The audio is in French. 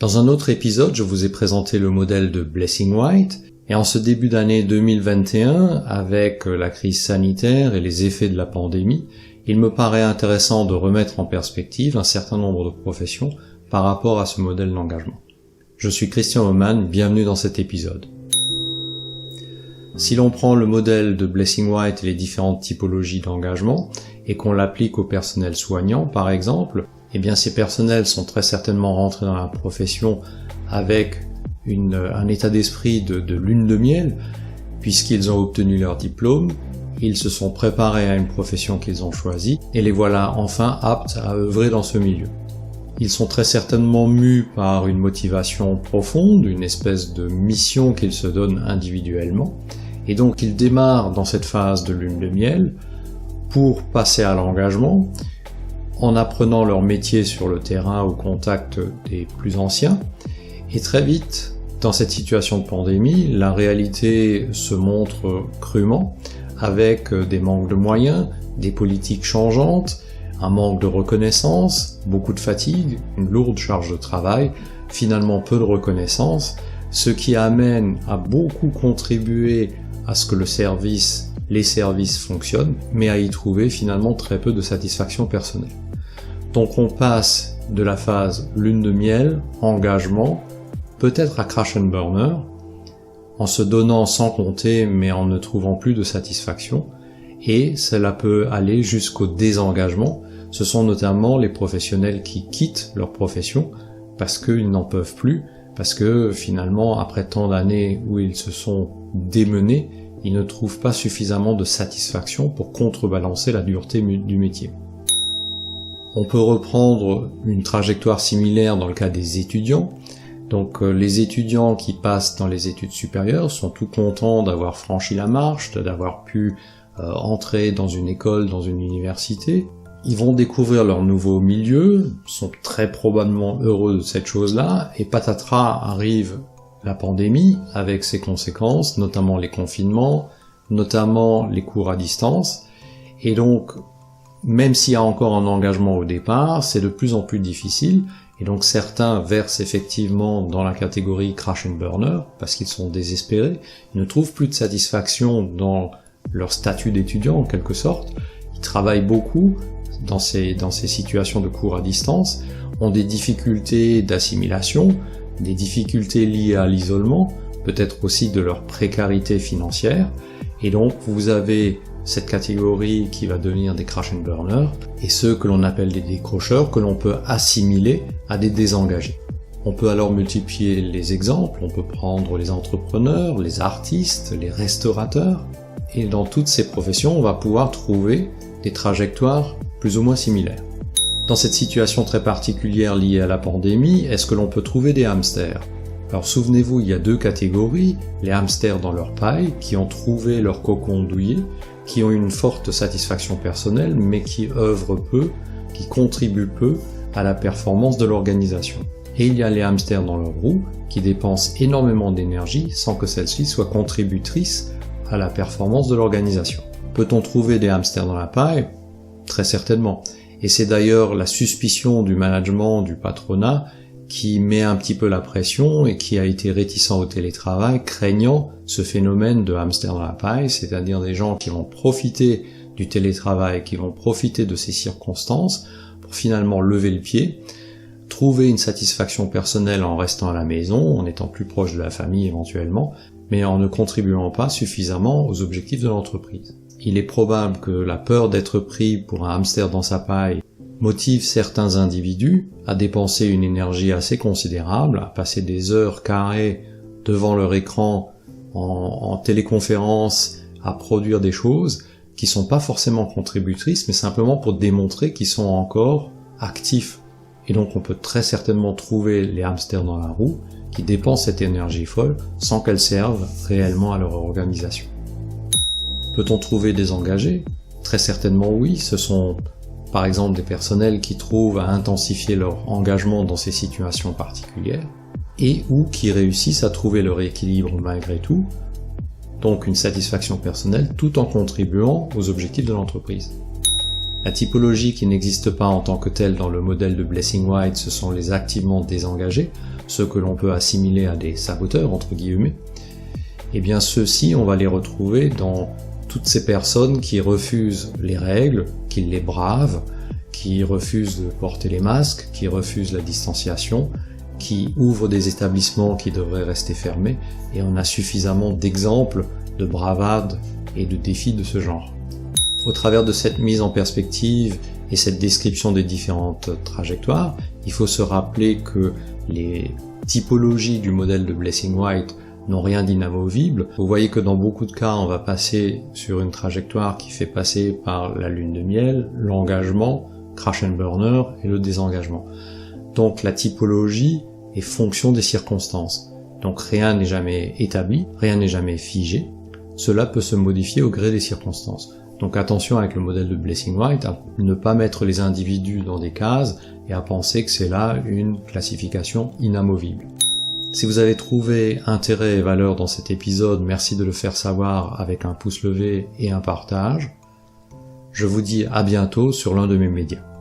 Dans un autre épisode, je vous ai présenté le modèle de Blessing White, et en ce début d'année 2021, avec la crise sanitaire et les effets de la pandémie, il me paraît intéressant de remettre en perspective un certain nombre de professions par rapport à ce modèle d'engagement. Je suis Christian Oman, bienvenue dans cet épisode. Si l'on prend le modèle de Blessing White et les différentes typologies d'engagement, et qu'on l'applique au personnel soignant par exemple, eh bien ces personnels sont très certainement rentrés dans la profession avec un état d'esprit de lune de miel, puisqu'ils ont obtenu leur diplôme, ils se sont préparés à une profession qu'ils ont choisie, et les voilà enfin aptes à œuvrer dans ce milieu. Ils sont très certainement mus par une motivation profonde, une espèce de mission qu'ils se donnent individuellement, et donc ils démarrent dans cette phase de lune de miel pour passer à l'engagement, en apprenant leur métier sur le terrain au contact des plus anciens, et très vite, dans cette situation de pandémie, la réalité se montre crûment, avec des manques de moyens, des politiques changeantes, un manque de reconnaissance, beaucoup de fatigue, une lourde charge de travail, finalement peu de reconnaissance, ce qui amène à beaucoup contribuer à ce que les services fonctionnent, mais à y trouver finalement très peu de satisfaction personnelle. Donc on passe de la phase lune de miel, engagement, peut-être à crash and burner, en se donnant sans compter mais en ne trouvant plus de satisfaction, et cela peut aller jusqu'au désengagement. Ce sont notamment les professionnels qui quittent leur profession parce qu'ils n'en peuvent plus, parce que finalement après tant d'années où ils se sont démenés, ils ne trouvent pas suffisamment de satisfaction pour contrebalancer la dureté du métier. On peut reprendre une trajectoire similaire dans le cas des étudiants. Donc les étudiants qui passent dans les études supérieures sont tout contents d'avoir franchi la marche, d'avoir pu entrer dans une école, dans une université. Ils vont découvrir leur nouveau milieu, sont très probablement heureux de cette chose-là, et patatras arrive la pandémie avec ses conséquences, notamment les confinements, notamment les cours à distance, et donc même s'il y a encore un engagement au départ, c'est de plus en plus difficile, et donc certains versent effectivement dans la catégorie crash and burner, parce qu'ils sont désespérés, ils ne trouvent plus de satisfaction dans leur statut d'étudiant en quelque sorte, ils travaillent beaucoup dans ces situations de cours à distance, ont des difficultés d'assimilation, des difficultés liées à l'isolement, peut-être aussi de leur précarité financière, et donc vous avez cette catégorie qui va devenir des crash and burners, et ceux que l'on appelle des décrocheurs, que l'on peut assimiler à des désengagés. On peut alors multiplier les exemples, on peut prendre les entrepreneurs, les artistes, les restaurateurs, et dans toutes ces professions, on va pouvoir trouver des trajectoires plus ou moins similaires. Dans cette situation très particulière liée à la pandémie, est-ce que l'on peut trouver des hamsters ? Alors souvenez-vous, il y a deux catégories, les hamsters dans leur paille, qui ont trouvé leur cocon douillet, qui ont une forte satisfaction personnelle, mais qui œuvrent peu, qui contribuent peu à la performance de l'organisation. Et il y a les hamsters dans leur roue, qui dépensent énormément d'énergie sans que celle-ci soit contributrice à la performance de l'organisation. Peut-on trouver des hamsters dans la paille ? Très certainement. Et c'est d'ailleurs la suspicion du management, du patronat, qui met un petit peu la pression et qui a été réticent au télétravail, craignant ce phénomène de hamster dans la paille, c'est-à-dire des gens qui vont profiter du télétravail, qui vont profiter de ces circonstances pour finalement lever le pied, trouver une satisfaction personnelle en restant à la maison, en étant plus proche de la famille éventuellement, mais en ne contribuant pas suffisamment aux objectifs de l'entreprise. Il est probable que la peur d'être pris pour un hamster dans sa paille motive certains individus à dépenser une énergie assez considérable, à passer des heures carrées devant leur écran en téléconférence, à produire des choses qui sont pas forcément contributrices, mais simplement pour démontrer qu'ils sont encore actifs. Et donc on peut très certainement trouver les hamsters dans la roue qui dépensent cette énergie folle sans qu'elle serve réellement à leur organisation. Peut-on trouver des engagés ? Très certainement oui, ce sont par exemple des personnels qui trouvent à intensifier leur engagement dans ces situations particulières, et ou qui réussissent à trouver leur équilibre malgré tout, donc une satisfaction personnelle tout en contribuant aux objectifs de l'entreprise. La typologie qui n'existe pas en tant que telle dans le modèle de Blessing-White, ce sont les activement désengagés, ceux que l'on peut assimiler à des saboteurs, entre guillemets. Et bien ceux-ci, on va les retrouver dans toutes ces personnes qui refusent les règles, qui les bravent, qui refusent de porter les masques, qui refusent la distanciation, qui ouvrent des établissements qui devraient rester fermés, et on a suffisamment d'exemples de bravades et de défis de ce genre. Au travers de cette mise en perspective et cette description des différentes trajectoires, il faut se rappeler que les typologies du modèle de Blessing-White n'ont rien d'inamovible. Vous voyez que dans beaucoup de cas, on va passer sur une trajectoire qui fait passer par la lune de miel, l'engagement, crash and burner et le désengagement. Donc la typologie est fonction des circonstances. Donc rien n'est jamais établi, rien n'est jamais figé. Cela peut se modifier au gré des circonstances. Donc attention avec le modèle de Blessing-White à ne pas mettre les individus dans des cases et à penser que c'est là une classification inamovible. Si vous avez trouvé intérêt et valeur dans cet épisode, merci de le faire savoir avec un pouce levé et un partage. Je vous dis à bientôt sur l'un de mes médias.